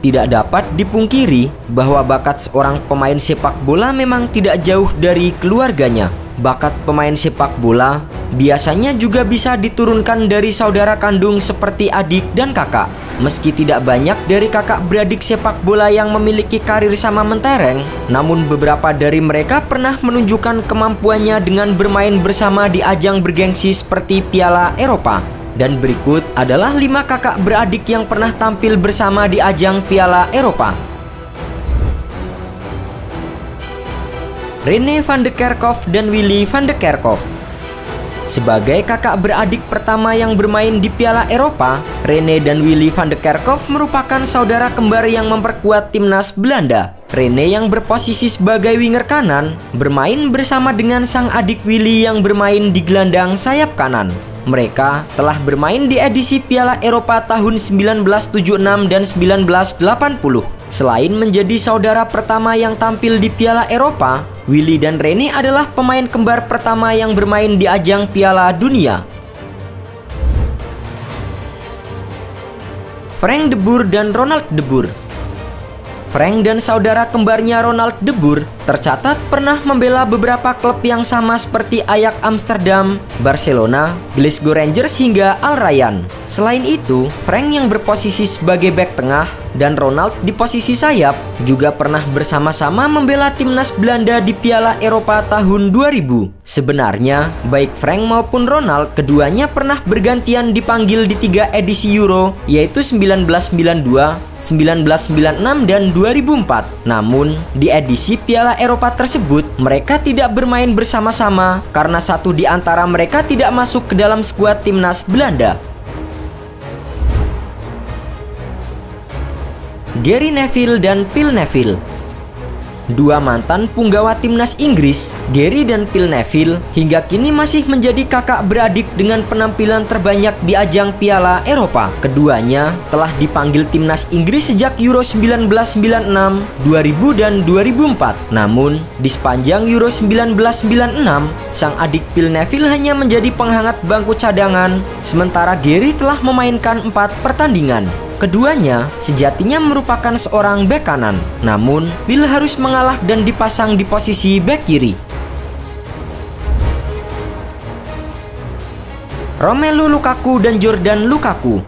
Tidak dapat dipungkiri bahwa bakat seorang pemain sepak bola memang tidak jauh dari keluarganya. Bakat pemain sepak bola biasanya juga bisa diturunkan dari saudara kandung seperti adik dan kakak. Meski tidak banyak dari kakak beradik sepak bola yang memiliki karir sama mentereng, namun beberapa dari mereka pernah menunjukkan kemampuannya dengan bermain bersama di ajang bergengsi seperti Piala Eropa. Dan berikut adalah 5 kakak beradik yang pernah tampil bersama di ajang Piala Eropa. Rene van de Kerkhoff dan Willy van de Kerkhoff. Sebagai kakak beradik pertama yang bermain di Piala Eropa, Rene dan Willy van de Kerkhoff merupakan saudara kembar yang memperkuat timnas Belanda. Rene yang berposisi sebagai winger kanan bermain bersama dengan sang adik Willy yang bermain di gelandang sayap kanan. Mereka telah bermain di edisi Piala Eropa tahun 1976 dan 1980. Selain menjadi saudara pertama yang tampil di Piala Eropa, Willy dan Rene adalah pemain kembar pertama yang bermain di ajang Piala Dunia. Frank de Boer dan Ronald de Boer. Frank dan saudara kembarnya Ronald de Boer tercatat pernah membela beberapa klub yang sama seperti Ajax Amsterdam, Barcelona, Glasgow Rangers hingga Al Rayyan. Selain itu, Frank yang berposisi sebagai bek tengah dan Ronald di posisi sayap juga pernah bersama-sama membela timnas Belanda di Piala Eropa tahun 2000. Sebenarnya, baik Frank maupun Ronald keduanya pernah bergantian dipanggil di 3 edisi Euro, yaitu 1992, 1996, dan 2004. Namun, di edisi Piala Eropa tersebut, mereka tidak bermain bersama-sama karena satu di antara mereka tidak masuk ke dalam skuad timnas Belanda. Gary Neville dan Phil Neville. Dua mantan punggawa timnas Inggris, Gary dan Phil Neville, hingga kini masih menjadi kakak beradik dengan penampilan terbanyak di ajang Piala Eropa. Keduanya telah dipanggil timnas Inggris sejak Euro 1996, 2000, dan 2004. Namun, di sepanjang Euro 1996, sang adik Phil Neville hanya menjadi penghangat bangku cadangan, sementara Gary telah memainkan 4 pertandingan. Keduanya sejatinya merupakan seorang bek kanan, namun Phil harus mengalah dan dipasang di posisi bek kiri. Romelu Lukaku dan Jordan Lukaku.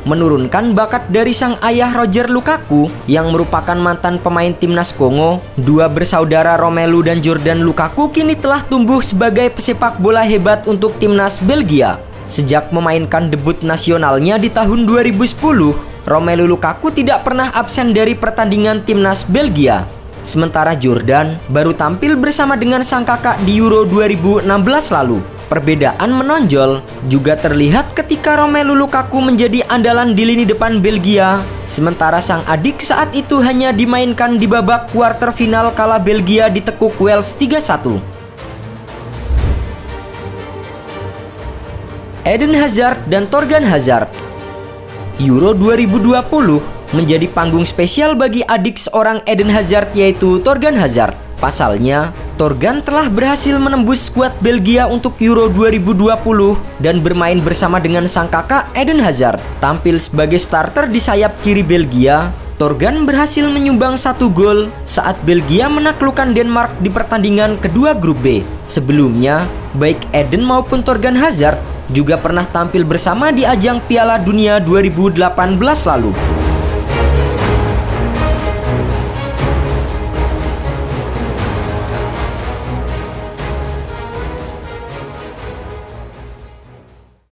Menurunkan bakat dari sang ayah Roger Lukaku yang merupakan mantan pemain timnas Kongo, dua bersaudara Romelu dan Jordan Lukaku kini telah tumbuh sebagai pesepak bola hebat untuk timnas Belgia. Sejak memainkan debut nasionalnya di tahun 2010, Romelu Lukaku tidak pernah absen dari pertandingan timnas Belgia. Sementara Jordan baru tampil bersama dengan sang kakak di Euro 2016 lalu. Perbedaan menonjol juga terlihat ketika Romelu Lukaku menjadi andalan di lini depan Belgia, sementara sang adik saat itu hanya dimainkan di babak kuarter final kala Belgia ditekuk Wales 3-1. Eden Hazard dan Thorgan Hazard. Euro 2020 menjadi panggung spesial bagi adik seorang Eden Hazard, yaitu Thorgan Hazard. Pasalnya, Thorgan telah berhasil menembus skuad Belgia untuk Euro 2020 dan bermain bersama dengan sang kakak Eden Hazard. Tampil sebagai starter di sayap kiri Belgia, Thorgan berhasil menyumbang 1 gol saat Belgia menaklukkan Denmark di pertandingan kedua grup B. Sebelumnya, baik Eden maupun Thorgan Hazard juga pernah tampil bersama di ajang Piala Dunia 2018 lalu.